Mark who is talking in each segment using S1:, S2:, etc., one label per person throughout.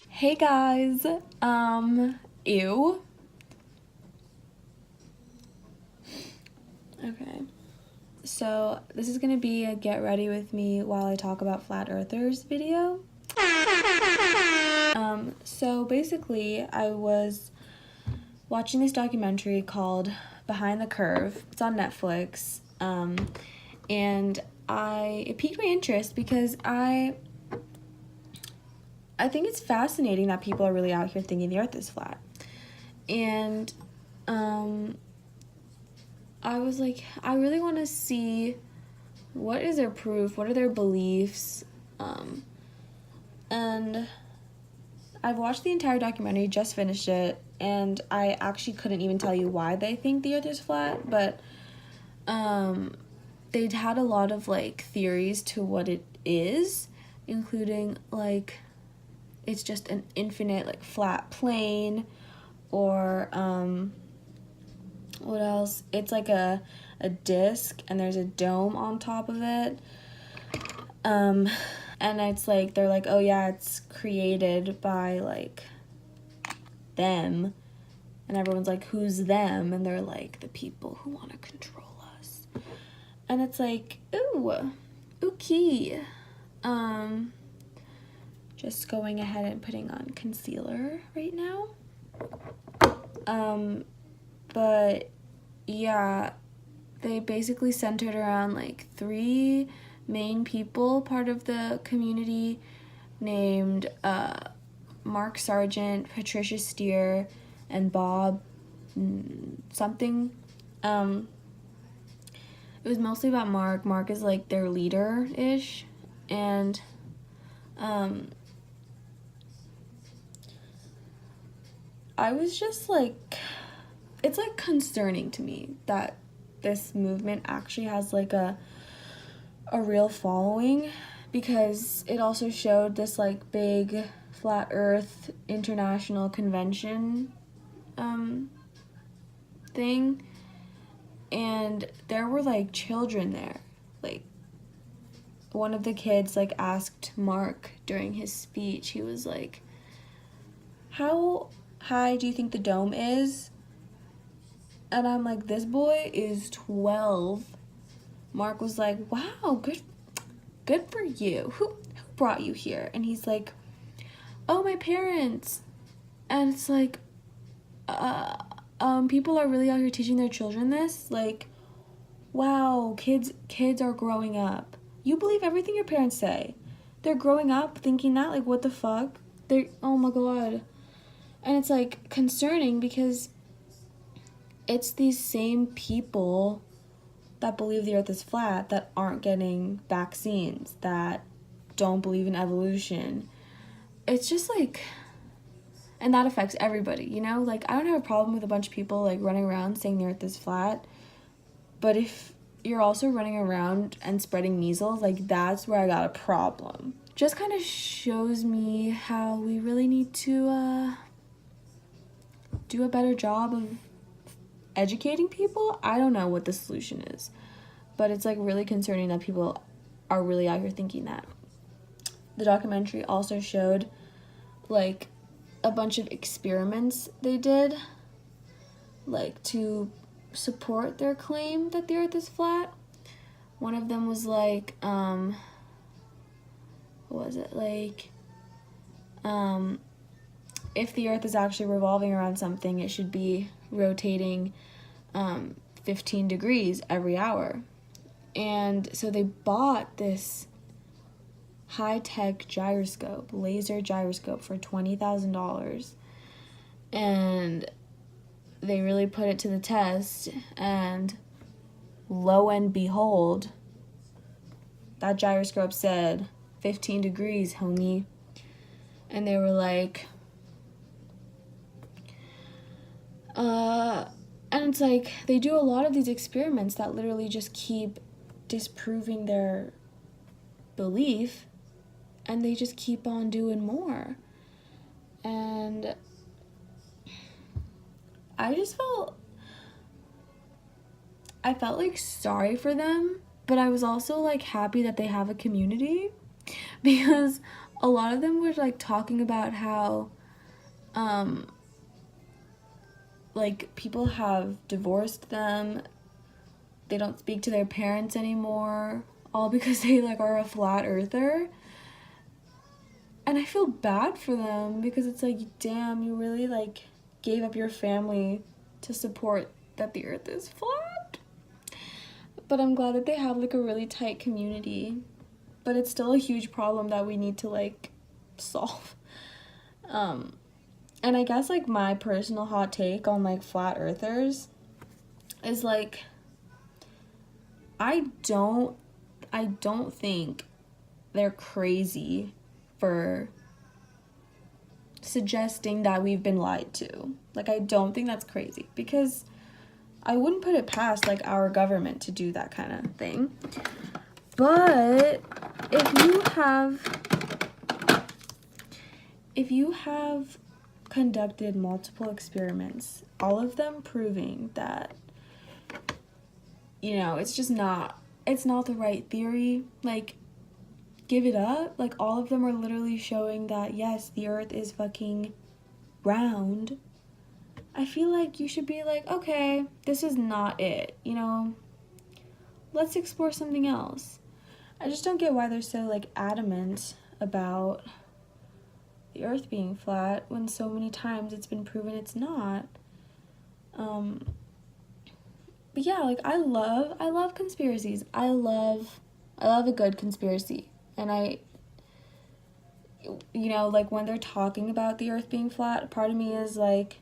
S1: Hey guys, ew. Okay, so this is gonna be a get ready with me while I talk about flat earthers video. So basically I was watching this documentary called Behind the Curve. It's on Netflix, and it piqued my interest because I think it's fascinating that people are really out here thinking the earth is flat. And I was like, I really want to see what is their proof, what are their beliefs, and I've watched the entire documentary, just finished it, and I actually couldn't even tell you why they think the earth is flat, but they'd had a lot of like theories to what it is, including like it's just an infinite like flat plane, or what else? It's like a disc and there's a dome on top of it. And it's like they're like, oh yeah, it's created by like them. And everyone's like, who's them? And they're like, the people who want to control us. And it's like, ooh, okay. Just going ahead and putting on concealer right now. But yeah, they basically centered around like three main people, part of the community, named Mark Sargent, Patricia Steer, and Bob something. It was mostly about Mark. Mark is like their leader-ish, and I was just like, it's like concerning to me that this movement actually has like a real following, because it also showed this like big flat earth international convention thing, and there were like children there. Like one of the kids like asked Mark during his speech, he was like, how high do you think the dome is? And I'm like, this boy is 12. Mark was like, wow, good for you. Who brought you here? And he's like, oh, my parents. And it's like, people are really out here teaching their children this. Like, wow, kids are growing up. You believe everything your parents say. They're growing up thinking that, like, what the fuck? Oh my god. And it's like concerning because it's these same people that believe the earth is flat that aren't getting vaccines, that don't believe in evolution. It's just like, and that affects everybody, you know? Like, I don't have a problem with a bunch of people like running around saying the earth is flat, but if you're also running around and spreading measles, like, that's where I got a problem. Just kind of shows me how we really need to do a better job of educating people. I don't know what the solution is, but it's like really concerning that people are really out here thinking that. The documentary also showed like a bunch of experiments they did like to support their claim that the earth is flat. One of them was like what was it, like if the earth is actually revolving around something, it should be rotating 15 degrees every hour. And so they bought this high-tech gyroscope, laser gyroscope, for $20,000, and they really put it to the test, and lo and behold, that gyroscope said 15 degrees, homie. And they were like, and it's like, they do a lot of these experiments that literally just keep disproving their belief, and they just keep on doing more. And I felt like sorry for them, but I was also like happy that they have a community. because a lot of them were like talking about how like people have divorced them, they don't speak to their parents anymore, all because they like are a flat earther. And I feel bad for them because it's like, damn, you really like gave up your family to support that the earth is flat. But I'm glad that they have like a really tight community. But it's still a huge problem that we need to like solve. And I guess like my personal hot take on like flat earthers is like, I don't think they're crazy for suggesting that we've been lied to. Like, I don't think that's crazy, because I wouldn't put it past like our government to do that kind of thing. But if you have conducted multiple experiments, all of them proving that, you know, it's not the right theory, like, give it up. Like, all of them are literally showing that, yes, the earth is fucking round. I feel like you should be like, okay, this is not it, you know? Let's explore something else. I just don't get why they're so, like, adamant about the earth being flat when so many times it's been proven it's not. But yeah, like, I love conspiracies. I love a good conspiracy. And you know, like, when they're talking about the earth being flat, part of me is like,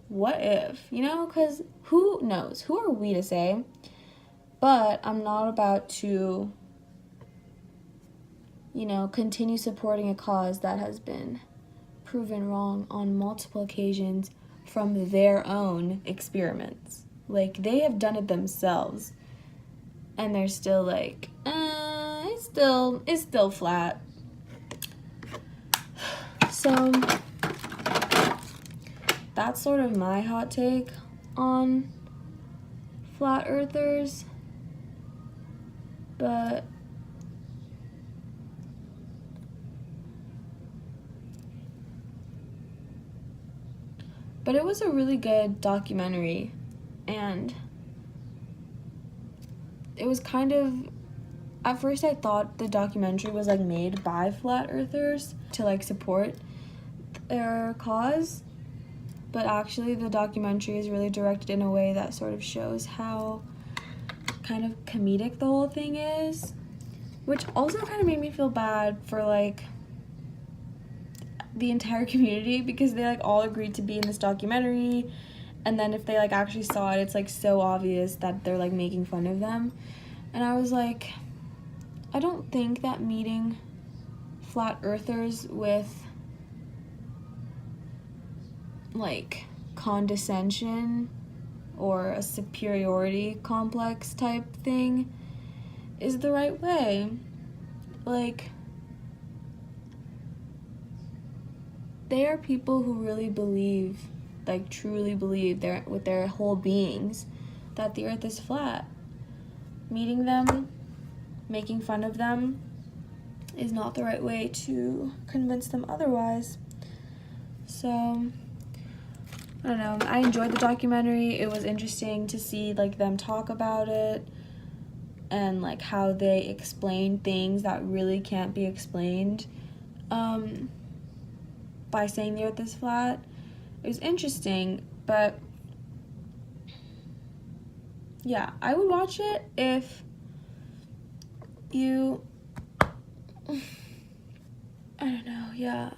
S1: what if, you know? Because who knows? Who are we to say? But I'm not about to, you know, continue supporting a cause that has been proven wrong on multiple occasions from their own experiments. Like, they have done it themselves, and they're still like, it's still flat. So that's sort of my hot take on flat earthers. But it was a really good documentary, and it was kind of, at first I thought the documentary was like made by flat earthers to like support their cause, but actually the documentary is really directed in a way that sort of shows how kind of comedic the whole thing is, which also kind of made me feel bad for like the entire community, because they like all agreed to be in this documentary, and then if they like actually saw it, it's like so obvious that they're like making fun of them. And I was like, I don't think that meeting flat earthers with like condescension or a superiority complex type thing is the right way. Like, they are people who really believe, like truly believe with their whole beings, that the earth is flat. Meeting them, making fun of them, is not the right way to convince them otherwise. So, I don't know. I enjoyed the documentary. It was interesting to see like them talk about it, and like how they explain things that really can't be explained by saying the earth is flat. It was interesting, but yeah, I would watch it if you, I don't know, yeah,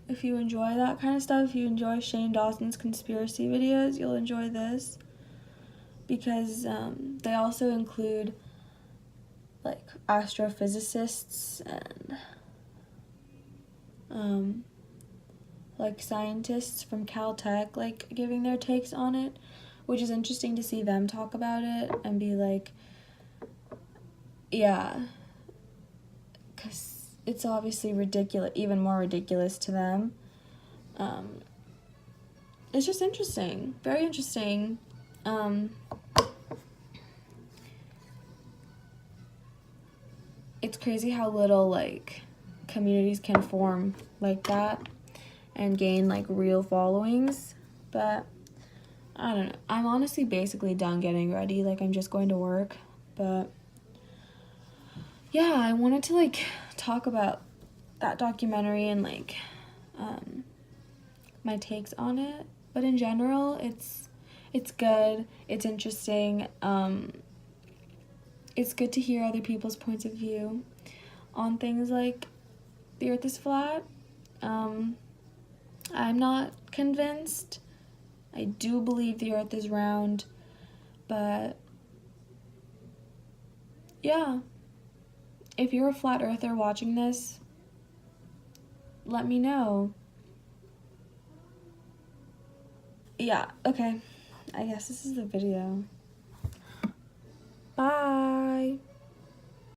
S1: if you enjoy that kind of stuff, if you enjoy Shane Dawson's conspiracy videos, you'll enjoy this, because they also include like astrophysicists and like scientists from Caltech like giving their takes on it, which is interesting to see them talk about it and be like, yeah, because it's obviously ridiculous, even more ridiculous to them. It's just interesting, very interesting. it's crazy how little like communities can form like that and gain like real followings. But I don't know, I'm honestly basically done getting ready, like I'm just going to work. But yeah, I wanted to like talk about that documentary and like my takes on it. But in general, it's good, it's interesting. It's good to hear other people's points of view on things like the earth is flat. I'm not convinced. I do believe the earth is round, but yeah, if you're a flat earther watching this, let me know. Yeah, okay. I guess this is the video. Bye.